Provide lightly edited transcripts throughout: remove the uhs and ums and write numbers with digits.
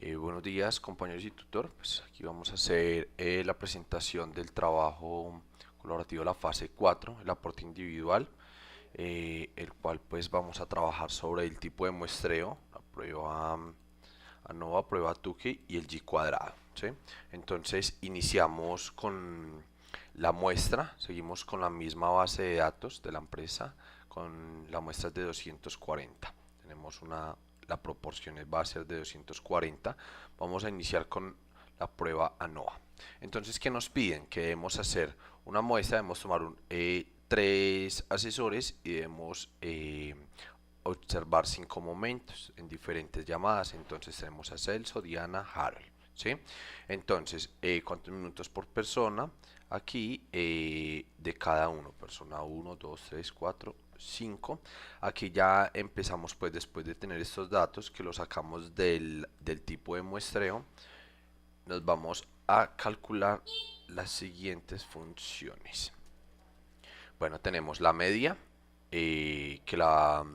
Buenos días, compañeros y tutor. Pues aquí vamos a hacer la presentación del trabajo colaborativo de la fase 4, el aporte individual, el cual pues vamos a trabajar sobre el tipo de muestreo, la prueba ANOVA, prueba Tukey y el G cuadrado, ¿sí? Entonces iniciamos con la muestra, seguimos con la misma base de datos de la empresa, con la muestra de 240. Tenemos la proporción va a ser de 240. Vamos a iniciar con la prueba ANOVA. Entonces, ¿qué nos piden? Que debemos hacer una muestra, debemos tomar tres asesores y debemos observar 5 momentos en diferentes llamadas. Entonces tenemos a Celso, Diana, Harold, ¿sí? Entonces, ¿cuántos minutos por persona? Aquí de cada uno, persona 1, 2, 3, 4, 5. Aquí ya empezamos, pues después de tener estos datos que los sacamos del tipo de muestreo, nos vamos a calcular las siguientes funciones. Bueno, tenemos la media, que la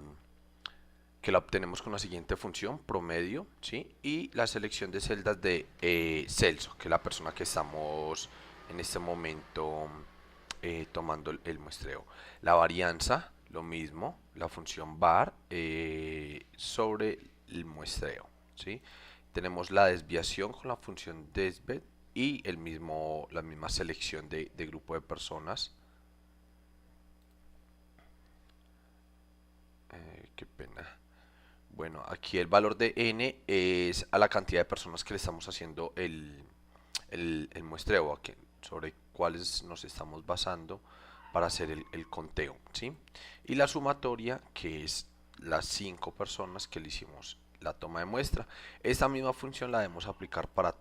obtenemos con la siguiente función, promedio, ¿sí? Y la selección de celdas de Celso, que es la persona que estamos en este momento tomando el muestreo. La varianza, lo mismo, la función var sobre el muestreo, ¿sí? Tenemos la desviación con la función desvet y la misma selección de grupo de personas. Qué pena. Bueno, aquí el valor de n es a la cantidad de personas que le estamos haciendo el muestreo, sobre cuáles nos estamos basando para hacer el conteo, ¿sí? Y la sumatoria, que es las 5 personas que le hicimos la toma de muestra. Esta misma función la debemos aplicar para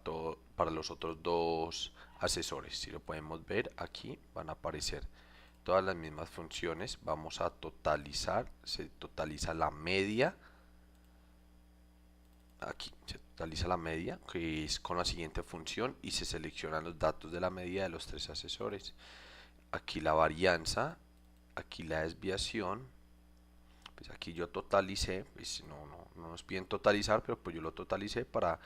los otros dos asesores. Si lo podemos ver, aquí van a aparecer todas las mismas funciones. Vamos a totalizar, se totaliza la media. Aquí se totaliza la media, que es con la siguiente función, y se seleccionan los datos de la media de los tres asesores. Aquí la varianza, aquí la desviación. Pues aquí yo totalicé, pues no nos piden totalizar, pero pues yo lo totalicé para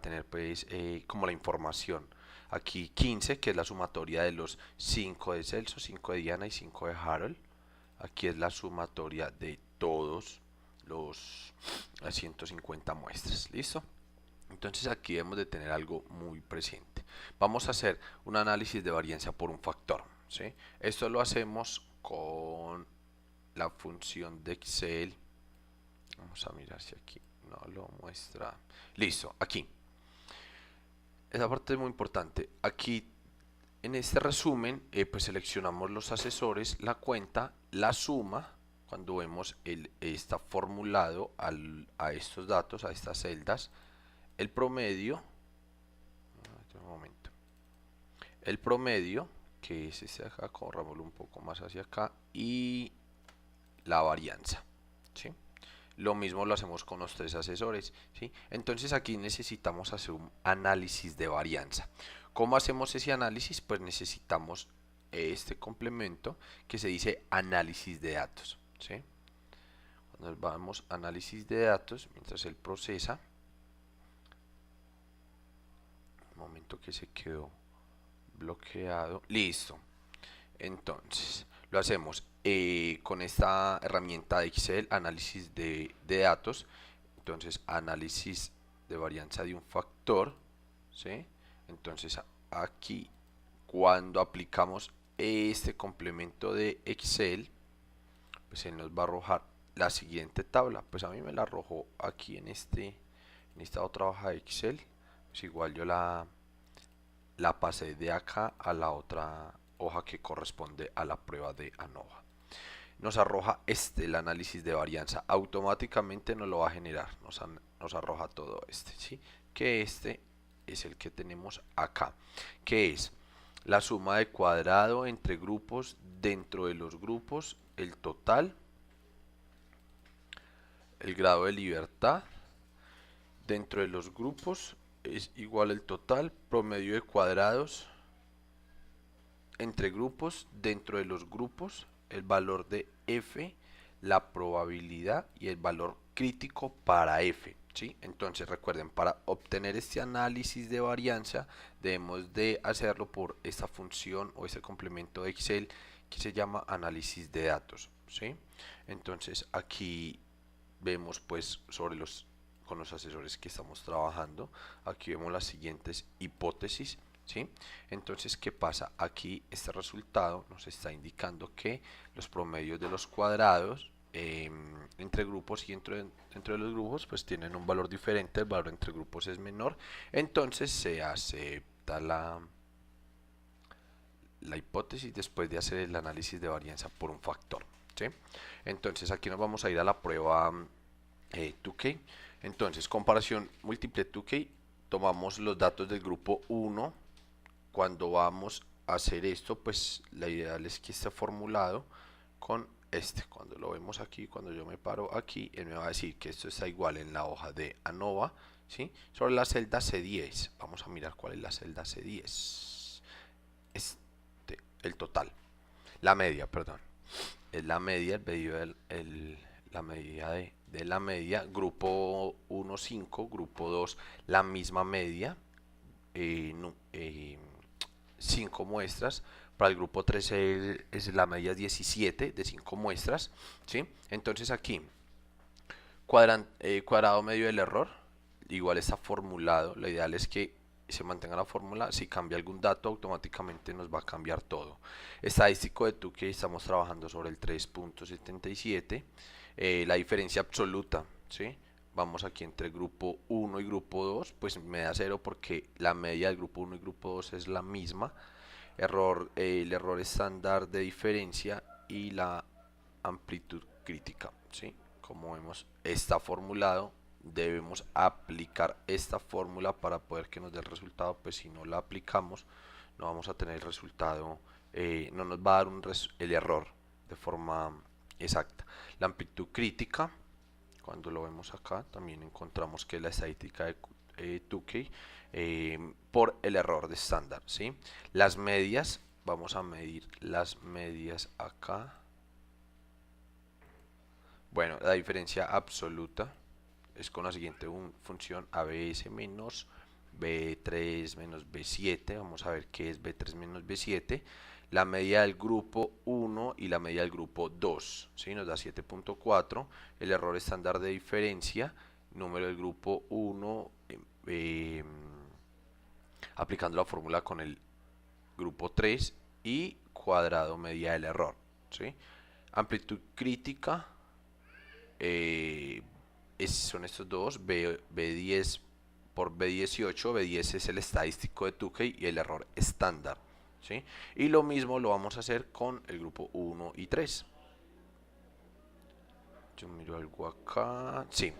tener pues como la información. Aquí 15, que es la sumatoria de los 5 de Celso, 5 de Diana y 5 de Harold. Aquí es la sumatoria de todos las 150 muestras. ¿Listo? Entonces aquí debemos de tener algo muy presente. Vamos a hacer un análisis de varianza por un factor, ¿sí? Esto lo hacemos con la función de Excel. Vamos a mirar si aquí no lo muestra. Listo, aquí. Esa parte es muy importante. Aquí en este resumen, pues seleccionamos los asesores, la cuenta, la suma, cuando vemos está formulado a estos datos, a estas celdas, el promedio, un momento, el promedio, que es este de acá, corrámoslo un poco más hacia acá, y la varianza, ¿sí? Lo mismo lo hacemos con los tres asesores, ¿sí? Entonces aquí necesitamos hacer un análisis de varianza. ¿Cómo hacemos ese análisis? Pues necesitamos este complemento que se dice análisis de datos, ¿sí? Cuando vamos a análisis de datos, mientras él procesa, un momento que se quedó bloqueado, listo. Entonces, lo hacemos con esta herramienta de Excel, análisis de datos. Entonces, análisis de varianza de un factor, ¿sí? Entonces, aquí, cuando aplicamos este complemento de Excel, pues él nos va a arrojar la siguiente tabla. Pues a mí me la arrojó aquí en esta otra hoja de Excel. Pues igual yo la pasé de acá a la otra hoja que corresponde a la prueba de ANOVA. Nos arroja el análisis de varianza. Automáticamente nos lo va a generar. Nos arroja todo ¿sí? Que este es el que tenemos acá. Que es la suma de cuadrado entre grupos, dentro de los grupos, el total, el grado de libertad, dentro de los grupos es igual el total, promedio de cuadrados, entre grupos, dentro de los grupos, el valor de f, la probabilidad y el valor crítico para f. ¿sí? Entonces recuerden, para obtener este análisis de varianza debemos de hacerlo por esta función o este complemento de Excel que se llama análisis de datos, ¿sí? Entonces aquí vemos pues con los asesores que estamos trabajando, aquí vemos las siguientes hipótesis, ¿sí? Entonces, ¿qué pasa? Aquí este resultado nos está indicando que los promedios de los cuadrados entre grupos y dentro de los grupos pues tienen un valor diferente, el valor entre grupos es menor, entonces se acepta la hipótesis después de hacer el análisis de varianza por un factor, ¿sí? Entonces aquí nos vamos a ir a la prueba 2K. Entonces, comparación múltiple 2K, tomamos los datos del grupo 1. Cuando vamos a hacer esto, pues la ideal es que esté formulado con este. Cuando lo vemos aquí, cuando yo me paro aquí, él me va a decir que esto está igual en la hoja de ANOVA, ¿sí? Sobre la celda C10. Vamos a mirar cuál es la celda C10. El total. La media, perdón. Es la media, el pedido la medida de la media. Grupo 1, 5. Grupo 2, la misma media. 5 muestras. Para el grupo 3 es la media 17 de 5 muestras, ¿sí? Entonces aquí, cuadrado medio del error, igual está formulado. La ideal es que se mantenga la fórmula. Si cambia algún dato, automáticamente nos va a cambiar todo. Estadístico de tu que estamos trabajando sobre el 3.77. La diferencia absoluta, ¿sí? Vamos aquí entre grupo 1 y grupo 2, pues me da 0 porque la media del grupo 1 y grupo 2 es la misma. El error estándar de diferencia y la amplitud crítica, ¿sí? Como vemos, está formulado. Debemos aplicar esta fórmula para poder que nos dé el resultado, pues si no la aplicamos no vamos a tener el resultado, no nos va a dar el error de forma exacta. La amplitud crítica, cuando lo vemos acá, también encontramos que la estadística de Tukey por el error de estándar, ¿sí? Las medias, vamos a medir las medias acá. Bueno, la diferencia absoluta es con la siguiente función: ABS menos B3 menos B7. Vamos a ver qué es B3 menos B7. La media del grupo 1 y la media del grupo 2, ¿sí? Nos da 7.4. El error estándar de diferencia, número del grupo 1, aplicando la fórmula con el grupo 3 y cuadrado media del error, ¿sí? Amplitud crítica, son estos dos, B10 por B18. B10 es el estadístico de Tukey y el error estándar, ¿sí? Y lo mismo lo vamos a hacer con el grupo 1 y 3. Yo miro algo acá, sí,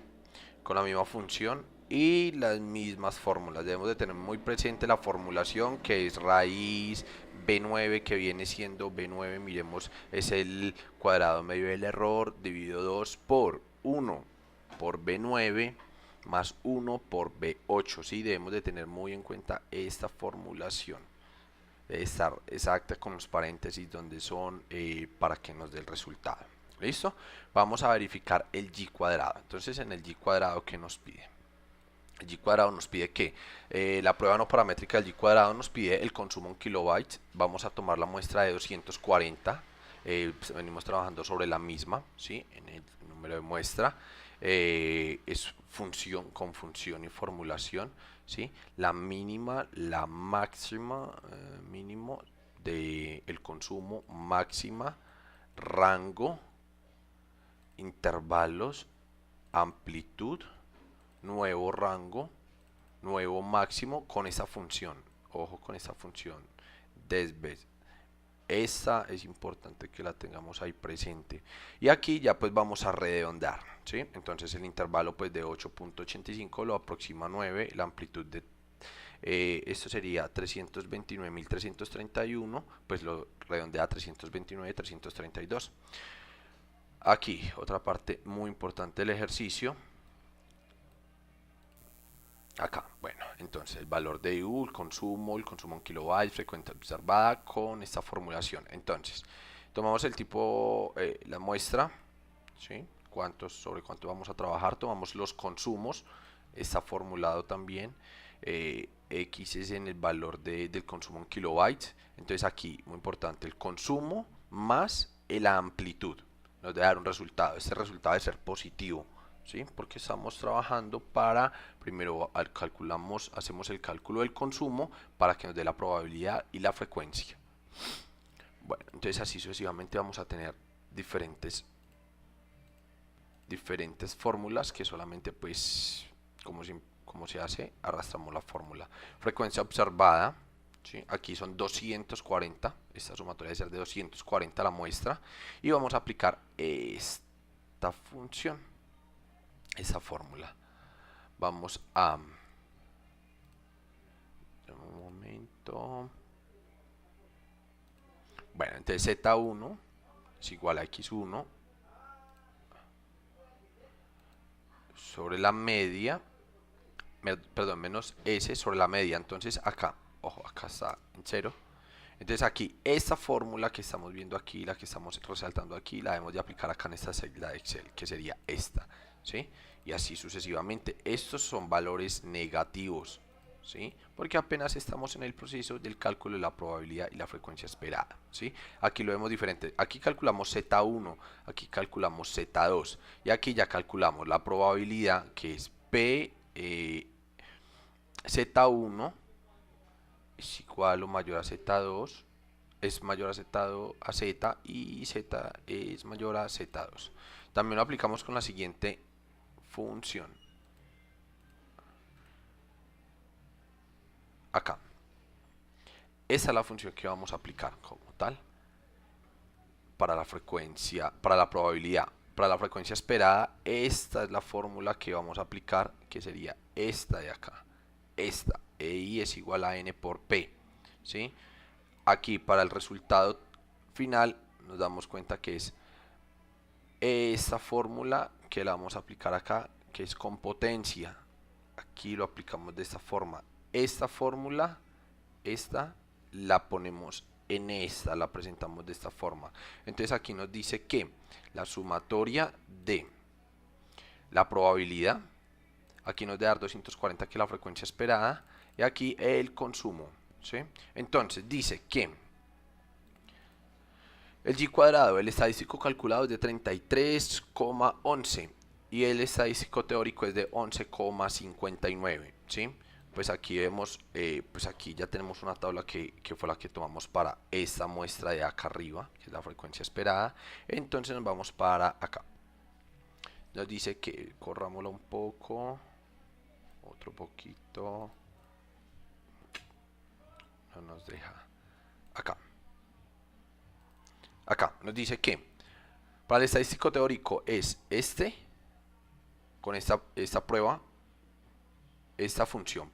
con la misma función y las mismas fórmulas. Debemos de tener muy presente la formulación, que es raíz B9, que viene siendo B9, miremos, es el cuadrado medio del error, dividido 2 por 1 por B9 más 1 por B8, ¿sí? Debemos de tener muy en cuenta esta formulación. Debe estar exacta con los paréntesis donde son, para que nos dé el resultado. ¿Listo? Vamos a verificar el y cuadrado. Entonces, en el y cuadrado, ¿qué nos pide? El y cuadrado nos pide que la prueba no paramétrica del y cuadrado nos pide el consumo en kilobytes. Vamos a tomar la muestra de 240. Venimos trabajando sobre la misma, ¿sí? En el número de muestra. Es función con función y formulación, ¿sí? La mínima, la máxima, mínimo del consumo, máxima, rango, intervalos, amplitud, nuevo rango, nuevo máximo con esa función. Ojo con esta función, desves. Esta es importante que la tengamos ahí presente. Y aquí ya pues vamos a redondear, ¿sí? Entonces el intervalo pues de 8.85 lo aproxima a 9, la amplitud de esto sería 329.331, pues lo redondea a 329.332. Aquí otra parte muy importante del ejercicio. Acá, bueno, entonces el valor de U, el consumo en kilobytes, frecuencia observada con esta formulación. Entonces, tomamos el tipo, la muestra, ¿sí? sobre cuánto vamos a trabajar, tomamos los consumos, está formulado también, X es en el valor del consumo en kilobytes, entonces aquí, muy importante, el consumo más la amplitud, nos debe dar un resultado, este resultado debe ser positivo, ¿sí? Porque estamos trabajando para, primero hacemos el cálculo del consumo para que nos dé la probabilidad y la frecuencia. Bueno, entonces así sucesivamente vamos a tener diferentes fórmulas que solamente pues como se hace, arrastramos la fórmula. Frecuencia observada, ¿sí? Aquí son 240, esta sumatoria debe ser de 240 la muestra, y vamos a aplicar esta función, esa fórmula. Vamos a... un momento. Bueno, entonces Z1 es igual a X1 sobre la media, perdón, menos S sobre la media. Entonces acá, ojo, acá está en 0. Entonces aquí, esta fórmula que estamos viendo aquí, la que estamos resaltando aquí, la debemos de aplicar acá en esta celda de Excel, que sería esta, ¿sí? Y así sucesivamente. Estos son valores negativos, ¿sí? Porque apenas estamos en el proceso del cálculo de la probabilidad y la frecuencia esperada, ¿sí? Aquí lo vemos diferente. Aquí calculamos Z1, aquí calculamos Z2 y aquí ya calculamos la probabilidad, que es P Z1 es igual o mayor a Z2, es mayor a Z y Z es mayor a Z2. También lo aplicamos con la siguiente función. Acá. Esa es la función que vamos a aplicar como tal para la frecuencia, para la probabilidad. Para la frecuencia esperada, esta es la fórmula que vamos a aplicar, que sería esta de acá. Esta, EI es igual a N por P, ¿sí? Aquí para el resultado final nos damos cuenta que es esta fórmula que la vamos a aplicar acá, que es con potencia. Aquí lo aplicamos de esta forma. Esta fórmula, esta la ponemos en esta, la presentamos de esta forma. Entonces aquí nos dice que la sumatoria de la probabilidad, aquí nos debe dar 240, que es la frecuencia esperada, y aquí el consumo, ¿sí? Entonces dice que el y cuadrado, el estadístico calculado es de 33,11 y el estadístico teórico es de 11,59, ¿sí? Pues aquí vemos, pues aquí ya tenemos una tabla que fue la que tomamos para esta muestra de acá arriba, que es la frecuencia esperada. Entonces nos vamos para acá. Nos dice que corrámosla un poco, otro poquito, no nos deja. Acá nos dice que para el estadístico teórico es con esta prueba, esta función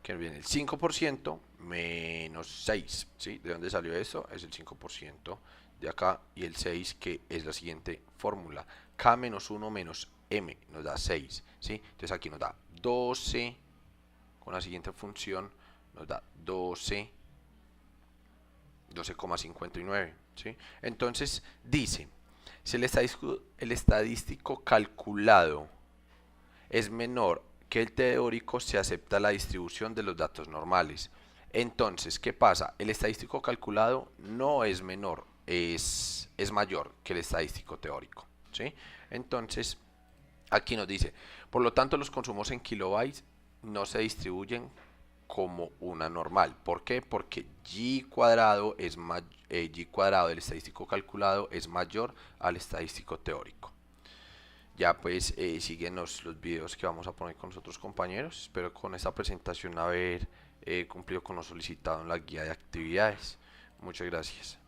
que viene el 5% menos 6, ¿sí? ¿De dónde salió eso? Es el 5% de acá, y el 6, que es la siguiente fórmula, K menos 1 menos M nos da 6, ¿sí? Entonces aquí nos da 12, con la siguiente función nos da 12,59, ¿sí? Entonces dice, si el estadístico calculado es menor que el teórico, se acepta la distribución de los datos normales. Entonces, ¿qué pasa? El estadístico calculado no es menor, es mayor que el estadístico teórico, ¿sí? Entonces, aquí nos dice, por lo tanto, los consumos en kilobytes no se distribuyen como una normal. ¿Por qué? Porque y cuadrado del estadístico calculado es mayor al estadístico teórico. Ya pues síguenos los videos que vamos a poner con los otros compañeros. Espero con esta presentación haber cumplido con lo solicitado en la guía de actividades. Muchas gracias.